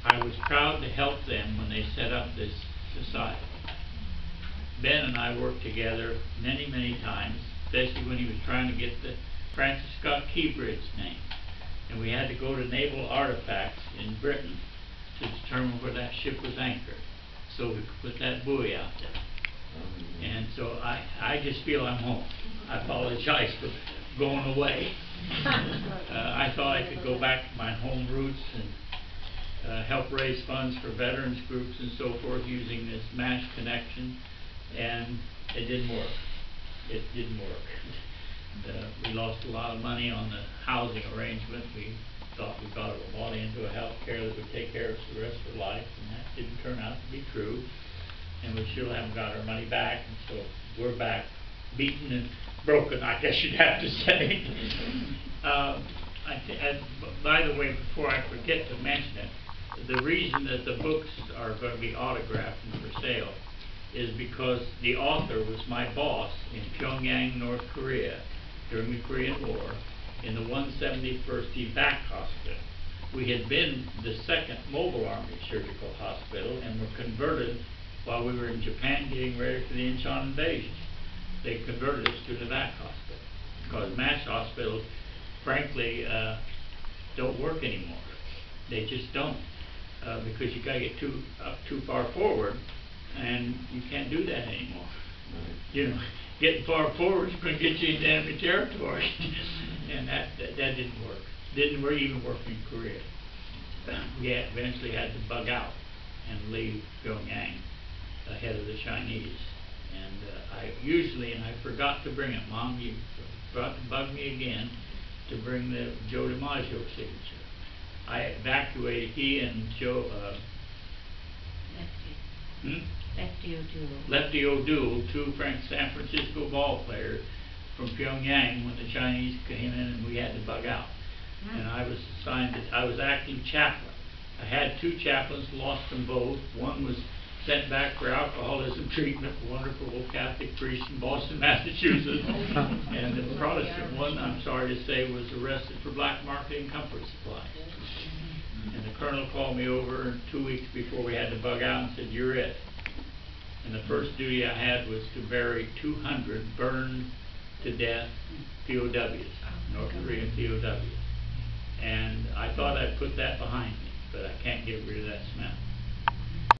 I was proud to help them when they set up this society. Ben and I worked together many, many times, especially when he was trying to get the Francis Scott Key Bridge name. And we had to go to naval artifacts in Britain to determine where that ship was anchored, so we could put that buoy out there. And so I just feel I'm home. I apologize for going away. I thought I could go back to my home roots and help raise funds for veterans groups and so forth using this MASH connection, and it didn't work. It didn't work. We lost a lot of money on the housing arrangement. We thought we got bought into a health care that would take care of us the rest of our life, and that didn't turn out to be true. And we still haven't got our money back, and so we're back beaten and broken, I guess you'd have to say. By the way, before I forget to mention it, the reason that the books are going to be autographed and for sale is because the author was my boss in Pyongyang, North Korea, during the Korean War, in the 171st Evac Hospital. We had been the 2nd Mobile Army Surgical Hospital and were converted while we were in Japan getting ready for the Incheon invasion. They converted us to the Evac Hospital because MASH hospitals, frankly, don't work anymore. They just don't, because you got to get too far forward, and you can't do that anymore. You know, getting far forward is going to get you into enemy territory, and that didn't work. Didn't even work in Korea. We eventually had to bug out and leave Pyongyang ahead of the Chinese. And and I forgot to bring it, Mom, you forgot to bug me again to bring the Joe DiMaggio signature. I evacuated, he and Joe, Lefty O'Doul, two San Francisco ball players from Pyongyang when the Chinese came in and we had to bug out. And I was assigned, I was acting chaplain. I had 2 chaplains, lost them both. One was sent back for alcoholism treatment, a wonderful old Catholic priest in Boston, Massachusetts. And the Protestant one, I'm sorry to say, was arrested for black marketing comfort supplies. And the colonel called me over 2 weeks before we had to bug out and said, "You're it." And the first duty I had was to bury 200 burned to death POWs, North Korean POWs. And I thought I'd put that behind me, but I can't get rid of that smell.